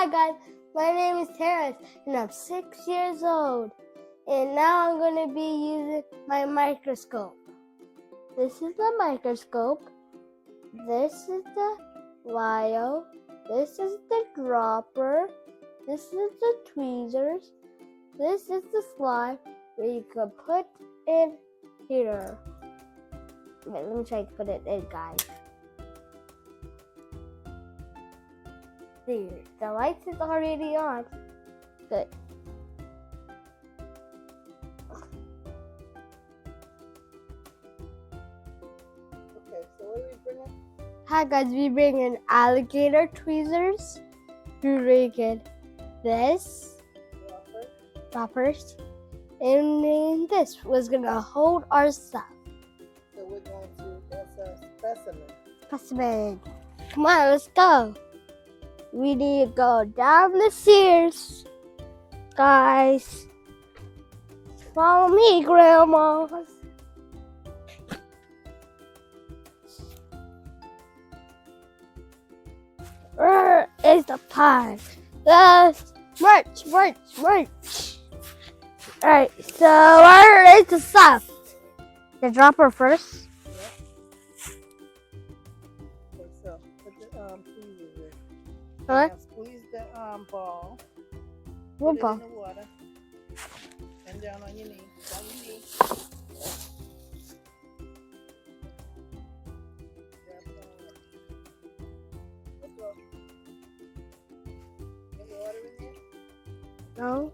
Hi guys, my name is Terrence and I'm 6 years old. And now I'm going to be using my microscope. This is the microscope. This is the wire. This is the dropper. This is the tweezers. This is the slide that you can put in here. Wait, let me try to put it in, guys. See, the lights is already on. Good. Okay, so what are we bringing? Hi guys, we bring in alligator tweezers. We bring in this droppers, and then this was gonna hold our stuff. So we're going to, that's a specimen. Specimen. Come on, let's go. We need to go down the stairs, guys. Follow me, grandmas. Where is the pie? Let's march. Alright, so where is the stuff? The dropper first. Okay, so put the tweezers in. Huh? Now squeeze the ball. What Put ball? it in the water. And down on your knee. Down your knee. Let's go. Get the water in there. No.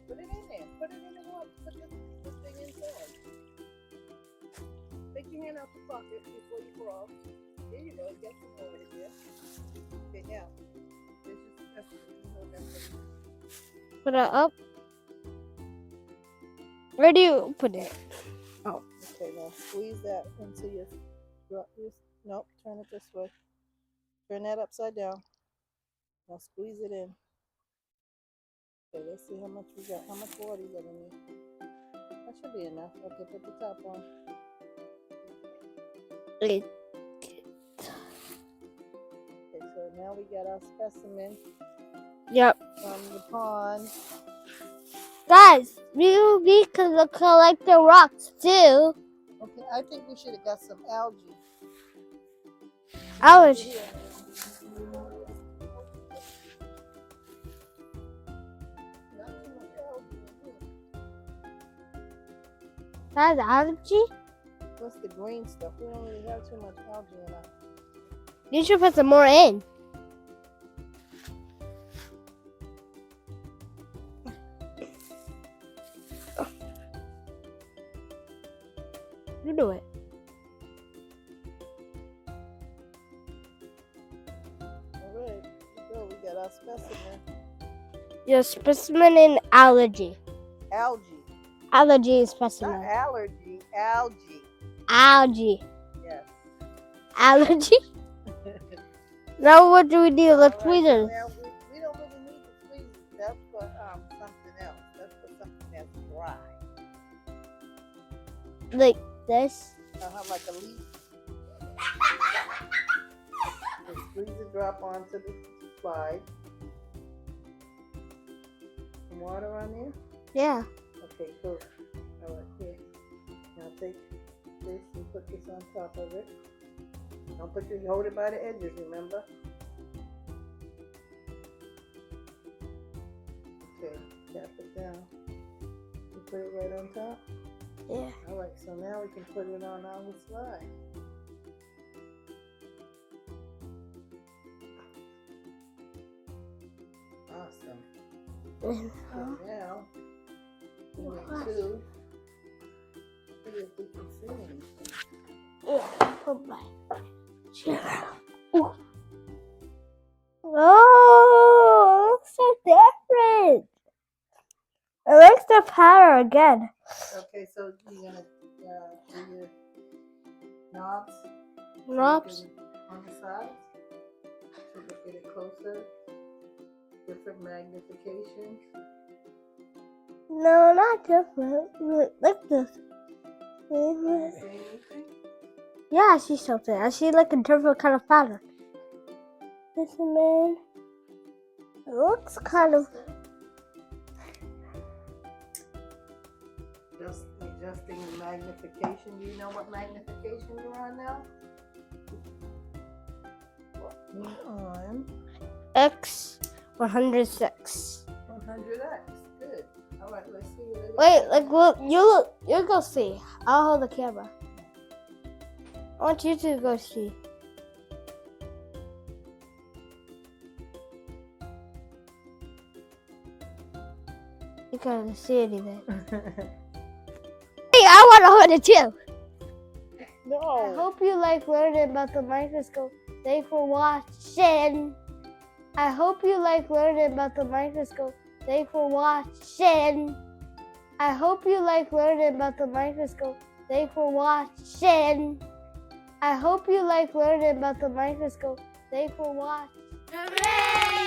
Put it in there. Put it in the water. Put this thing inside. Take your hand out the pocket before you crawl. There you go. Get some water there. Okay, now. This is hold that thing. Put it up. Where do you put it? Oh. Okay, now squeeze that into your. Nope, turn it this way. Turn that upside down. Now squeeze it in. Okay, let's see how much we got. How much water you got in there? That should be enough. Okay, put the top on. Okay, so now we got our specimen Yep. from the pond. Guys, we could collect the rocks too. Okay, I think we should have got some algae. Algae. Not too much algae. That's algae? What's the green stuff? We don't really have too much algae in our. You should put some more in. You do it. Alright, so we got our specimen. Your specimen in algae. Algae. Algae is Not specimen. allergy, algae. Algae. Yes. Algae? Now what do we do? The Alright, tweezers. now we don't really need the tweezers. That's for something else. That's for something that's dry. Like this. Like a leaf. The squeeze the drop onto the slide. Some water on there? Yeah. Okay, cool. Alright, here. Now take this and put this on top of it. Don't put your, hold it by the edges, remember? Okay, tap it down. You put it right on top? Yeah. Alright, so now we can put it on our slide. Awesome. So now, we need to see if we can see anything. Put my chair. Oh, looks so different. I like the pattern again. Okay, so you're gonna do your knobs. Knobs? On the sides. So look at it closer. Different magnifications. No, not different. Like this. See anything? Yeah, I see something. I see like a different kind of pattern. This man. looks kind of. Just adjusting the magnification. Do you know what magnification you're on now? You're on X 106. 100x. Good. All right, let's see what it is. Wait, like look, you go see. I'll hold the camera. I want you to go see. You can't see anything. Hey, I want to hold it too. I No. hope you like learning about the microscope. Thanks for watching. I hope you like learning about the microscope. Thanks for watching. I hope you like learning about the microscope. Thanks for watching. I hope you like learning about the microscope. Thanks for watching. Hooray!